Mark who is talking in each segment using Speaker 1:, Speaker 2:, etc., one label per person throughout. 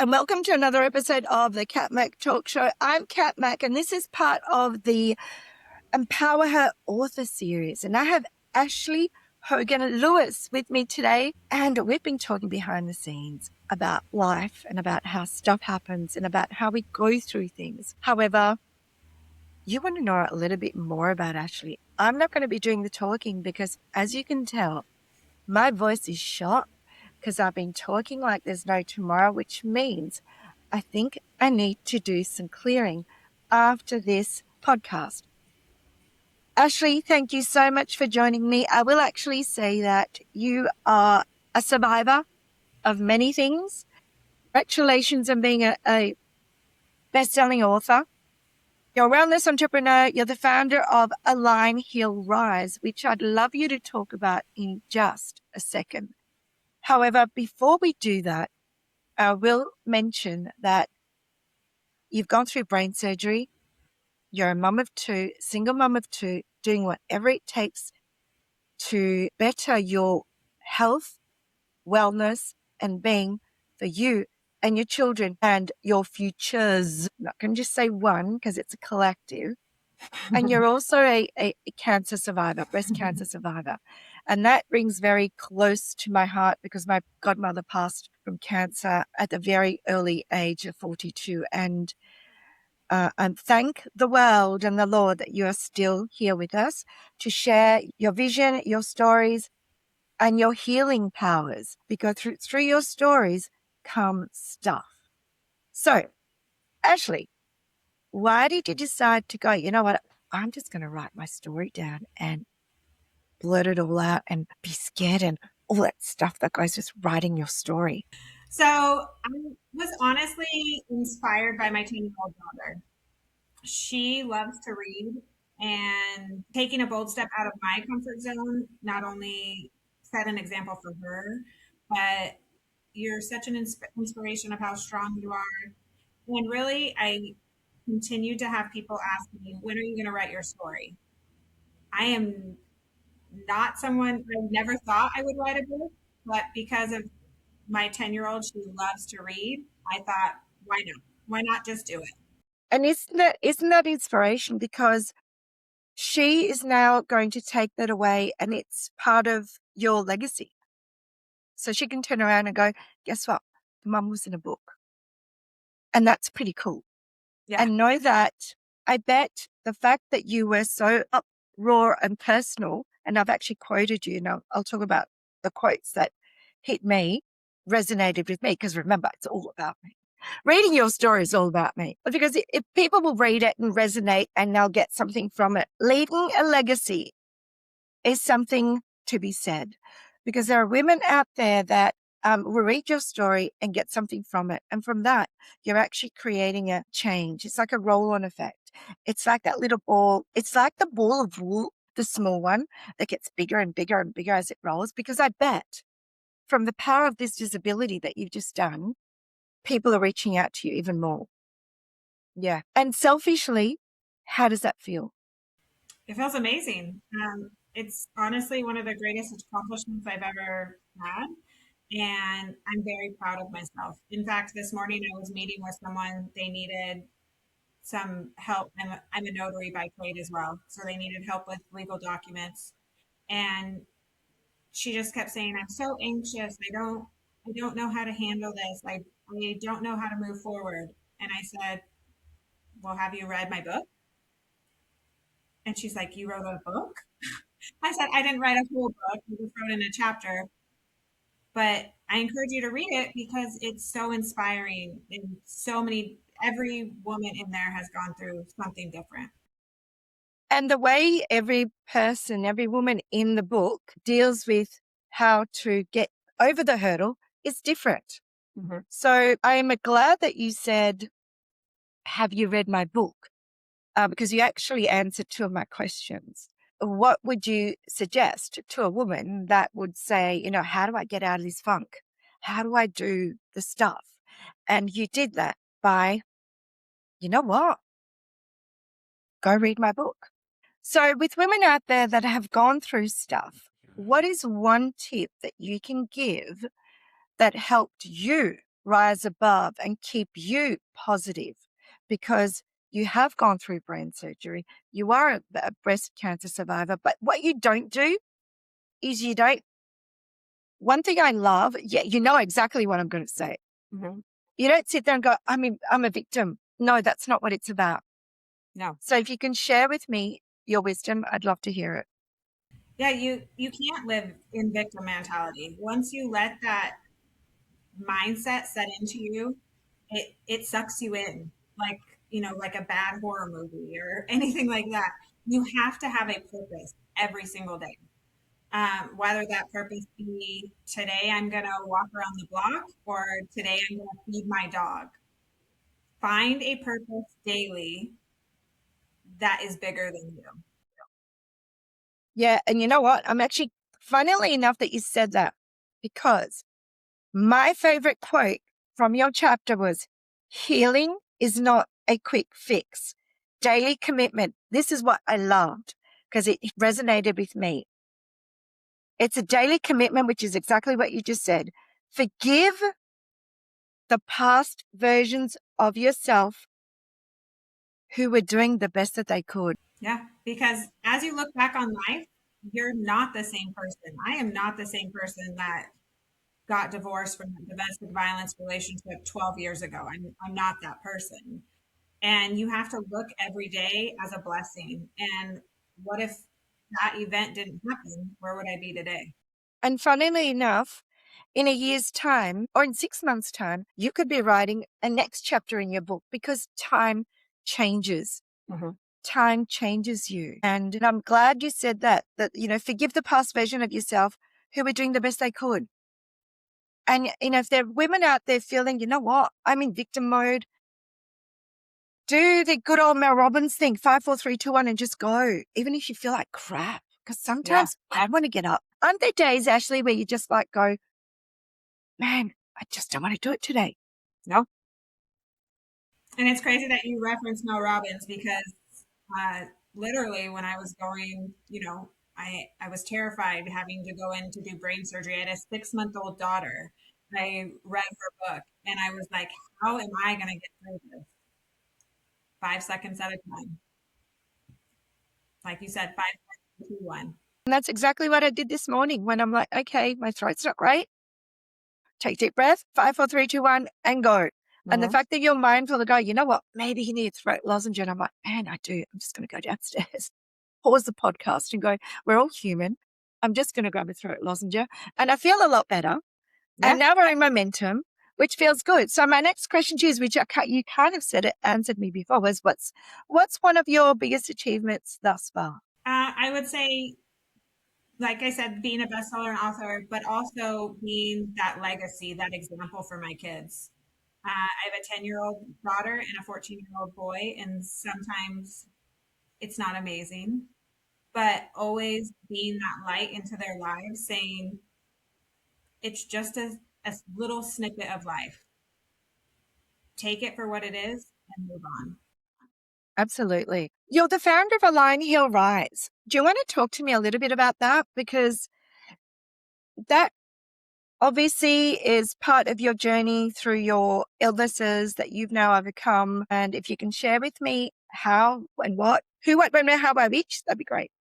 Speaker 1: and welcome to another episode of the Kat Mak Talk Show. I'm Kat Mak, and this is part of the Empower Her author series. And I have Ashlee Haugen-Lewis with me today, and we've been talking behind the scenes about life and about how stuff happens and about how we go through things. However, you want to know a little bit more about Ashlee. I'm not going to be doing the talking because, as you can tell, my voice is shot because I've been talking like there's no tomorrow, which means I think I need to do some clearing after this podcast. Ashlee, thank you so much for joining me. I will actually say that you are a survivor of many things. Congratulations on being a best-selling author. You're a wellness entrepreneur. You're the founder of Align, Heal, Rise, which I'd love you to talk about in just a second. However, before we do that, I will mention that you've gone through brain surgery. You're a mum of two, single mum of two, doing whatever it takes to better your health, wellness, and being for you and your children and your futures. I'm not going to just say one because it's a collective. And you're also a cancer survivor, breast cancer survivor. And that rings very close to my heart because my godmother passed from cancer at the very early age of 42. And thank the world and the Lord that you are still here with us to share your vision, your stories, and your healing powers, because through your stories come stuff. So, Ashlee, why did you decide to go, you know what, I'm just going to write my story down and blurt it all out and be scared and all that stuff that goes with writing your story?
Speaker 2: So I was honestly inspired by my 10-year-old daughter. She loves to read, and taking a bold step out of my comfort zone not only set an example for her, but you're such an inspiration of how strong you are. And really, I continue to have people ask me, when are you going to write your story? I am not someone, I never thought I would write a book, but because of my 10-year-old, she loves to read. I thought, why not? Why not just do it?
Speaker 1: And isn't that inspiration? Because she is now going to take that away and it's part of your legacy. So she can turn around and go, guess what? Mum was in a book. And that's pretty cool.
Speaker 2: Yeah.
Speaker 1: And know that I bet the fact that you were so raw and personal, and I've actually quoted you, and I'll talk about the quotes that hit me, resonated with me, because remember, it's all about me. Reading your story is all about me. Because if people will read it and resonate and they'll get something from it, leaving a legacy is something to be said. Because there are women out there that will read your story and get something from it. And from that, you're actually creating a change. It's like a roll-on effect. It's like that little ball. It's like the ball of wool, the small one that gets bigger and bigger and bigger as it rolls. Because I bet from the power of this visibility that you've just done, people are reaching out to you even more. Yeah. And selfishly, how does that feel?
Speaker 2: It feels amazing. It's honestly one of the greatest accomplishments I've ever had. And I'm very proud of myself. In fact, this morning I was meeting with someone, they needed some help. I'm a notary by trade as well. So they needed help with legal documents. And she just kept saying, I'm so anxious. I don't know how to handle this. I don't know how to move forward. And I said, well, have you read my book? And she's like, you wrote a book? I said, I didn't write a whole book. I just wrote in a chapter. But I encourage you to read it because it's so inspiring. And every woman in there has gone through something different.
Speaker 1: And the way every person, every woman in the book deals with how to get over the hurdle is different. Mm-hmm. So I am glad that you said, have you read my book? Because you actually answered two of my questions. What would you suggest to a woman that would say, how do I get out of this funk? How do I do the stuff? And you did that by, you know what? Go read my book. So with women out there that have gone through stuff, what is one tip that you can give that helped you rise above and keep you positive, because you have gone through brain surgery. You are a breast cancer survivor. But what you don't do is you don't. One thing I love, yeah, you know exactly what I'm going to say.
Speaker 3: Mm-hmm.
Speaker 1: You don't sit there and go, I'm a victim. No, that's not what it's about.
Speaker 3: No.
Speaker 1: So if you can share with me your wisdom, I'd love to hear it.
Speaker 2: Yeah, you can't live in victim mentality. Once you let that mindset set into you, it sucks you in like, like a bad horror movie or anything like that. You have to have a purpose every single day. Whether that purpose be today I'm gonna walk around the block or today I'm gonna feed my dog. Find a purpose daily that is bigger than you.
Speaker 1: Yeah. And you know what? I'm actually, funnily enough that you said that, because my favorite quote from your chapter was, healing is not a quick fix. Daily commitment. This is what I loved because it resonated with me. It's a daily commitment, which is exactly what you just said. Forgive the past versions of yourself who were doing the best that they could.
Speaker 2: Yeah, because as you look back on life, you're not the same person. I am not the same person that got divorced from a domestic violence relationship 12 years ago. I'm not that person. And you have to look every day as a blessing. And what if that event didn't happen? Where would I be today?
Speaker 1: And funnily enough, in a year's time or in 6 months' time, you could be writing a next chapter in your book, because time changes.
Speaker 3: Mm-hmm.
Speaker 1: Time changes you. And I'm glad you said that, forgive the past version of yourself who were doing the best they could. And, if there are women out there feeling, you know what, I'm in victim mode, do the good old Mel Robbins thing, 5, 4, 3, 2, 1, and just go, even if you feel like crap. Because sometimes I want to get up. Aren't there days, Ashlee, where you just go, man, I just don't want to do it today?
Speaker 3: No.
Speaker 2: And it's crazy that you reference Mel Robbins because literally when I was going, I was terrified having to go in to do brain surgery. I had a 6-month-old daughter. I read her book and I was like, how am I going to get through this? 5 seconds at a time. Like you said, 5, 4, 3, 2, 1.
Speaker 1: And that's exactly what I did this morning when I'm like, okay, my throat's not great. Take a deep breath, 5, 4, 3, 2, 1, and go. And the fact that you're mindful to go, you know what, maybe he needs throat lozenge. And I'm like, man, I do. I'm just going to go downstairs, pause the podcast and go, we're all human. I'm just going to grab a throat lozenge. And I feel a lot better.
Speaker 3: Yeah.
Speaker 1: And now we're in momentum, which feels good. So my next question to you is, which you kind of said it, answered me before, was what's one of your biggest achievements thus far?
Speaker 2: I would say, like I said, being a bestseller and author, but also being that legacy, that example for my kids. I have a 10-year-old daughter and a 14-year-old boy, and sometimes it's not amazing, but always being that light into their lives, saying it's just a little snippet of life. Take it for what it is and move on.
Speaker 1: Absolutely. You're the founder of Align Heal Rise. Do you want to talk to me a little bit about that? Because that obviously is part of your journey through your illnesses that you've now overcome. And if you can share with me how and what, who, what, when, where, how, by which, that'd be great.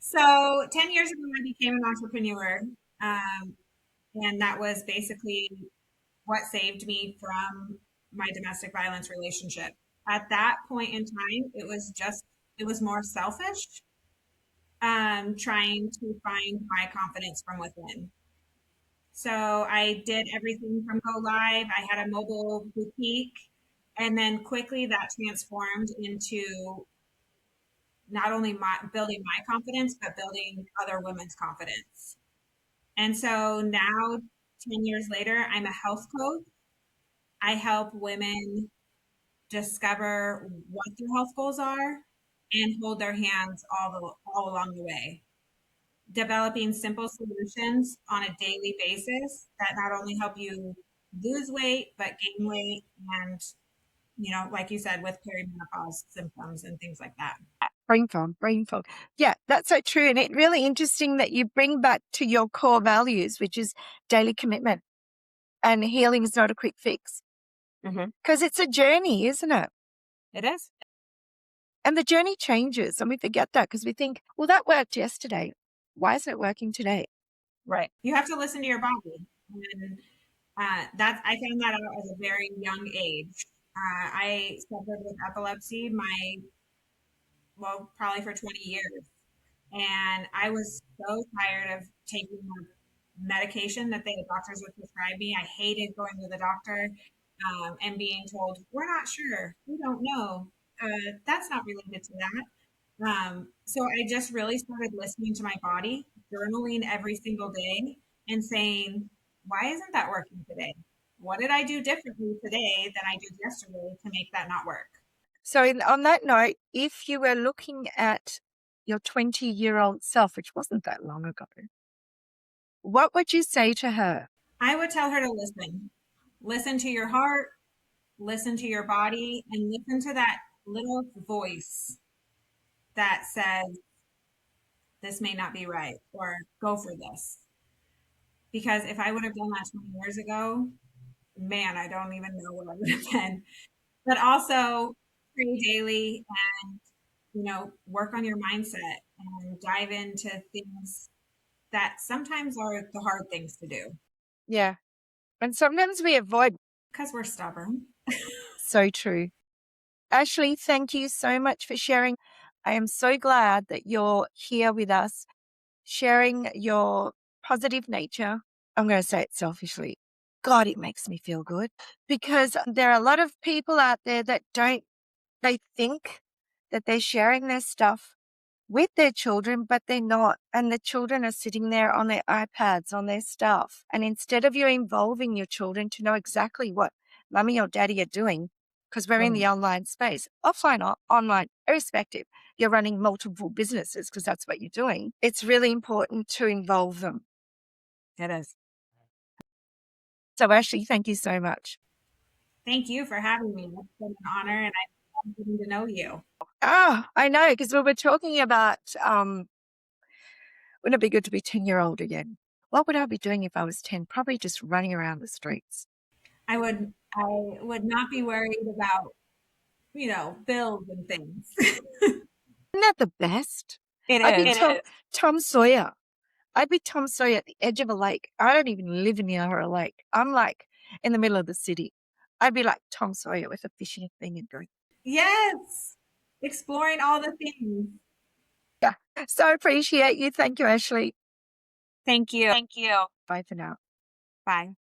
Speaker 2: So 10 years ago, I became an entrepreneur. And that was basically what saved me from my domestic violence relationship. At that point in time, it was more selfish, trying to find my confidence from within. So I did everything from go live. I had a mobile boutique, and then quickly that transformed into not only building my confidence, but building other women's confidence. And so now, 10 years later, I'm a health coach. I help women discover what their health goals are and hold their hands all along the way. Developing simple solutions on a daily basis that not only help you lose weight, but gain weight and, like you said, with perimenopause symptoms and things like that.
Speaker 1: Brain fog. Yeah, that's so true. And it's really interesting that you bring back to your core values, which is daily commitment. And healing is not a quick fix. Because it's a journey, isn't it?
Speaker 2: It is.
Speaker 1: And the journey changes, and we forget that because we think, well, that worked yesterday. Why isn't it working today?
Speaker 2: Right. You have to listen to your body. And I found that out at a very young age. I suffered with epilepsy probably for 20 years. And I was so tired of taking the medication that the doctors would prescribe me. I hated going to the doctor and being told, we're not sure, we don't know. That's not related to that. So I just really started listening to my body, journaling every single day, and saying, why isn't that working today? What did I do differently today than I did yesterday to make that not work?
Speaker 1: So on that note, if you were looking at your 20-year-old self, which wasn't that long ago, what would you say to her?
Speaker 2: I would tell her to listen. Listen to your heart, listen to your body, and listen to that little voice that says, this may not be right, or go for this. Because if I would have done that 20 years ago, man, I don't even know what I would have been. But also pray daily and, work on your mindset and dive into things that sometimes are the hard things to do.
Speaker 1: Yeah. And sometimes we avoid.
Speaker 2: Because we're stubborn.
Speaker 1: So true. Ashlee, thank you so much for sharing. I am so glad that you're here with us, sharing your positive nature. I'm going to say it selfishly. God, it makes me feel good because there are a lot of people out there that they think that they're sharing their stuff with their children, but they're not. And the children are sitting there on their iPads, on their stuff. And instead of you involving your children to know exactly what mommy or daddy are doing, because we're in the online space, offline or online, irrespective, you're running multiple businesses because that's what you're doing. It's really important to involve them.
Speaker 2: It is.
Speaker 1: So Ashlee, thank you so much.
Speaker 2: Thank you for having me. It's been an honor, and I'm getting to know you.
Speaker 1: I know, because we were talking about wouldn't it be good to be 10-year-old again? What would I be doing if I was 10? Probably just running around the streets.
Speaker 2: I would not be worried about, bills and things.
Speaker 1: Isn't that the best?
Speaker 2: It
Speaker 1: I'd be
Speaker 2: is.
Speaker 1: Tom Sawyer. I'd be Tom Sawyer at the edge of a lake. I don't even live near a lake. I'm like in the middle of the city. I'd be like Tom Sawyer with a fishing thing and going.
Speaker 2: Yes. Exploring all the things.
Speaker 1: Yeah. So appreciate you. Thank you, Ashlee.
Speaker 2: Thank you.
Speaker 1: Bye for now.
Speaker 2: Bye.